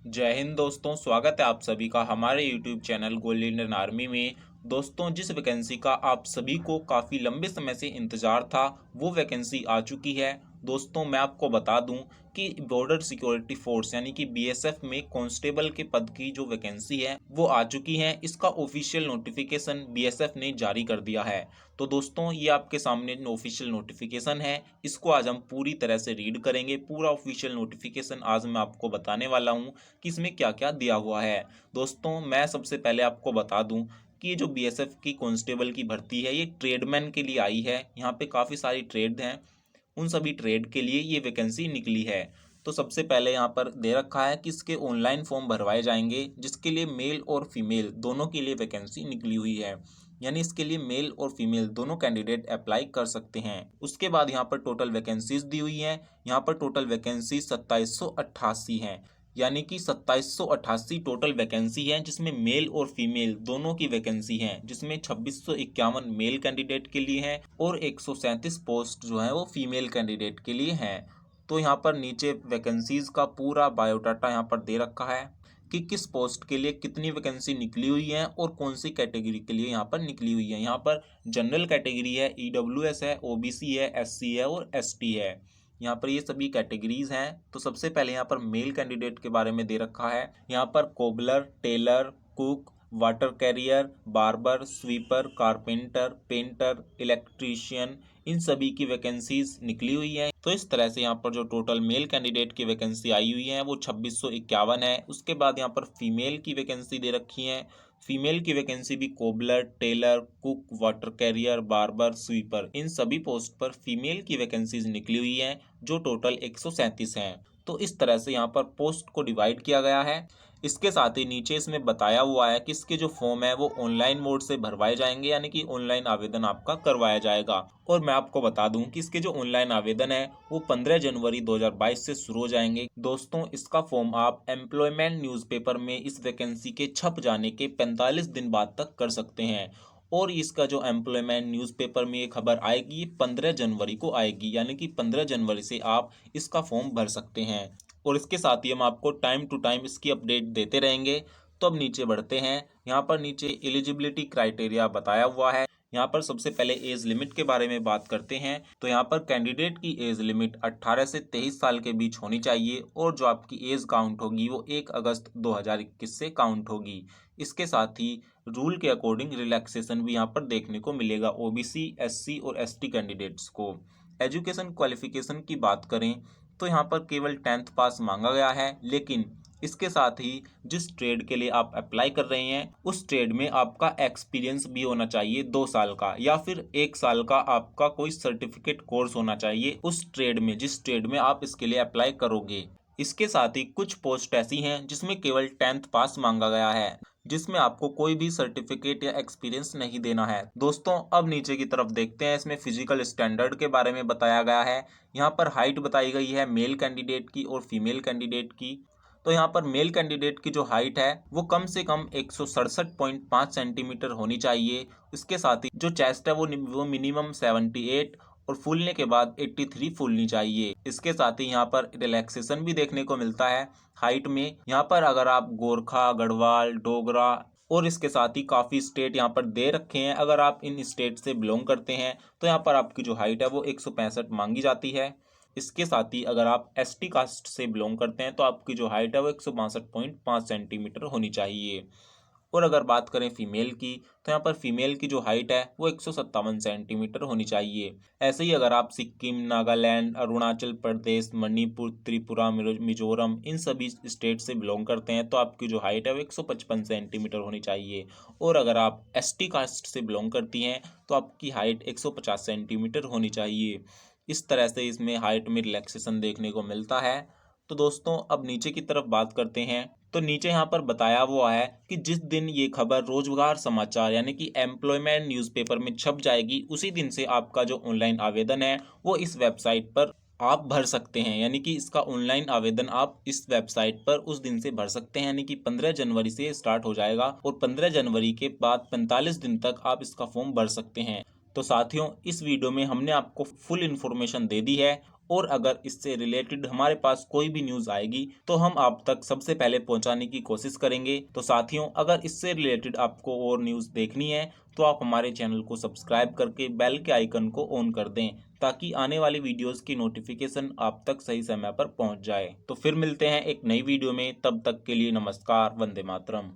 जय हिंद दोस्तों, स्वागत है आप सभी का हमारे YouTube channel gold Indian army में। दोस्तों, जिस वैकेंसी का आप सभी को काफ़ी लंबे समय से इंतज़ार था, वो वैकेंसी आ चुकी है। दोस्तों, मैं आपको बता दूं कि बॉर्डर सिक्योरिटी फोर्स यानी कि बीएसएफ में कांस्टेबल के पद की जो वैकेंसी है वो आ चुकी है। इसका ऑफिशियल नोटिफिकेशन बीएसएफ ने जारी कर दिया है। तो दोस्तों, ये आपके सामने ऑफिशियल नोटिफिकेशन है। इसको आज हम पूरी तरह से रीड करेंगे। पूरा ऑफिशियल नोटिफिकेशन आज मैं आपको बताने वाला हूँ कि इसमें क्या क्या दिया हुआ है। दोस्तों, मैं सबसे पहले आपको बता दूं कि ये जो बीएसएफ की कांस्टेबल की भर्ती है ये ट्रेडमैन के लिए आई है। यहाँ पे काफ़ी सारी ट्रेड हैं, उन सभी ट्रेड के लिए ये वैकेंसी निकली है। तो सबसे पहले यहाँ पर दे रखा है कि इसके ऑनलाइन फॉर्म भरवाए जाएंगे, जिसके लिए मेल और फीमेल दोनों के लिए वैकेंसी निकली हुई है। यानी इसके लिए मेल और फीमेल दोनों कैंडिडेट अप्लाई कर सकते हैं। उसके बाद यहाँ पर टोटल वैकेंसीज दी हुई हैं। यहाँ पर टोटल वैकेंसी 2788 हैं। यानी कि 2788 टोटल वैकेंसी है, जिसमें मेल और फीमेल दोनों की वैकेंसी है, जिसमें 2651 मेल कैंडिडेट के लिए है और 137 पोस्ट जो है वो फीमेल कैंडिडेट के लिए हैं। तो यहाँ पर नीचे वैकेंसीज का पूरा बायोडाटा यहाँ पर दे रखा है कि किस पोस्ट के लिए कितनी वैकेंसी निकली हुई है और कौन सी कैटेगरी के लिए यहाँ पर निकली हुई है। यहाँ पर जनरल कैटेगरी है, ईडब्ल्यूएस है, ओबीसी है, एससी है और एसटी है। यहाँ पर ये सभी कैटेगरीज हैं। तो सबसे पहले यहाँ पर मेल कैंडिडेट के बारे में दे रखा है। यहाँ पर cobbler, tailor, cook, water carrier, barber, sweeper, carpenter, painter, electrician, इन सभी की वैकेंसीज निकली हुई हैं। तो इस तरह से यहाँ पर जो टोटल मेल कैंडिडेट की वैकेंसी आई हुई है वो 2651 है। उसके बाद यहाँ पर फीमेल की वैकेंसी दे रखी है। फीमेल की वैकेंसी भी cobbler, tailor, cook, water carrier, barber, sweeper, इन सभी पोस्ट पर फीमेल की वैकेंसीज निकली हुई हैं, जो टोटल 137 हैं। तो इस तरह से यहाँ पर पोस्ट को डिवाइड किया गया है। इसके साथ ही नीचे इसमें बताया हुआ है कि इसके जो फॉर्म है वो ऑनलाइन मोड से भरवाए जाएंगे, यानी कि ऑनलाइन आवेदन आपका करवाया जाएगा। और मैं आपको बता दूं कि इसके जो ऑनलाइन आवेदन है वो 15 जनवरी 2022 से शुरू हो जाएंगे। दोस्तों, इसका फॉर्म आप एम्प्लॉयमेंट न्यूज़पेपर में इस वैकेंसी के छप जाने के 45 दिन बाद तक कर सकते हैं। और इसका जो एम्प्लॉयमेंट न्यूज़पेपर में ये खबर आएगी 15 जनवरी को आएगी, यानी कि 15 जनवरी से आप इसका फॉर्म भर सकते हैं। और इसके साथ ही हम आपको टाइम टू टाइम इसकी अपडेट देते रहेंगे। तो अब नीचे बढ़ते हैं। यहाँ पर नीचे एलिजिबिलिटी क्राइटेरिया बताया हुआ है। यहाँ पर सबसे पहले एज लिमिट के बारे में बात करते हैं। तो यहाँ पर कैंडिडेट की एज लिमिट 18 से 23 साल के बीच होनी चाहिए और जो आपकी एज काउंट होगी वो 1 अगस्त 2021 से काउंट होगी। इसके साथ ही रूल के अकॉर्डिंग रिलैक्सेशन भी यहाँ पर देखने को मिलेगा ओबीसी, एससी और एसटी कैंडिडेट्स को। एजुकेशन क्वालिफिकेशन की बात करें तो यहाँ पर केवल 10th पास मांगा गया है, लेकिन इसके साथ ही जिस ट्रेड के लिए आप अप्लाई कर रहे हैं उस ट्रेड में आपका एक्सपीरियंस भी होना चाहिए 2 साल का, या फिर 1 साल का आपका कोई सर्टिफिकेट कोर्स होना चाहिए उस ट्रेड में, जिस ट्रेड में आप इसके लिए अप्लाई करोगे। इसके साथ ही कुछ पोस्ट ऐसी हैं जिसमें केवल 10th पास मांगा गया है, जिसमें आपको कोई भी सर्टिफिकेट या एक्सपीरियंस नहीं देना है। दोस्तों, अब नीचे की तरफ देखते हैं। इसमें फिजिकल स्टैंडर्ड के बारे में बताया गया है। यहाँ पर हाइट बताई गई है मेल कैंडिडेट की और फीमेल कैंडिडेट की। तो यहाँ पर मेल कैंडिडेट की जो हाइट है वो कम से कम 167.5 सेंटीमीटर होनी चाहिए। इसके साथ ही जो चेस्ट है वो मिनिमम 78 और फूलने के बाद 83 फूलनी चाहिए। इसके साथ ही यहाँ पर रिलैक्सेशन भी देखने को मिलता है हाइट में। यहाँ पर अगर आप गोरखा, गढ़वाल, डोगरा और इसके साथ ही काफ़ी स्टेट यहाँ पर दे रखे हैं, अगर आप इन स्टेट से बिलोंग करते हैं तो यहाँ पर आपकी जो हाइट है वो 165 मांगी जाती है। इसके साथ ही अगर आप एसटी कास्ट से बिलोंग करते हैं तो आपकी जो हाइट है वो 162.5 सेंटीमीटर होनी चाहिए। और अगर बात करें फीमेल की तो यहाँ पर फीमेल की जो हाइट है वो 157 सेंटीमीटर होनी चाहिए। ऐसे ही अगर आप सिक्किम, नागालैंड, अरुणाचल प्रदेश, मणिपुर, त्रिपुरा, मिजोरम, इन सभी स्टेट से बिलोंग करते हैं तो आपकी जो हाइट है वो 155 सेंटीमीटर होनी चाहिए। और अगर आप एसटी कास्ट से बिलोंग करती हैं तो आपकी हाइट 150 सेंटीमीटर होनी चाहिए। इस तरह से इसमें हाइट में रिलैक्सेशन देखने को मिलता है। तो दोस्तों, अब नीचे की तरफ बात करते हैं। तो नीचे यहाँ पर बताया हुआ है कि जिस दिन ये खबर रोजगार समाचार यानी कि एम्प्लॉयमेंट न्यूज़पेपर में छप जाएगी उसी दिन से आपका जो ऑनलाइन आवेदन है वो इस वेबसाइट पर आप भर सकते हैं। यानी कि इसका ऑनलाइन आवेदन आप इस वेबसाइट पर उस दिन से भर सकते हैं, यानी कि 15 जनवरी से स्टार्ट हो जाएगा और 15 जनवरी के बाद 45 दिन तक आप इसका फॉर्म भर सकते हैं। तो साथियों, इस वीडियो में हमने आपको फुल इन्फॉर्मेशन दे दी है और अगर इससे रिलेटेड हमारे पास कोई भी न्यूज़ आएगी तो हम आप तक सबसे पहले पहुंचाने की कोशिश करेंगे। तो साथियों, अगर इससे रिलेटेड आपको और न्यूज़ देखनी है तो आप हमारे चैनल को सब्सक्राइब करके बेल के आइकन को ऑन कर दें, ताकि आने वाली वीडियोस की नोटिफिकेशन आप तक सही समय पर पहुंच जाए। तो फिर मिलते हैं एक नई वीडियो में, तब तक के लिए नमस्कार, वंदे मातरम।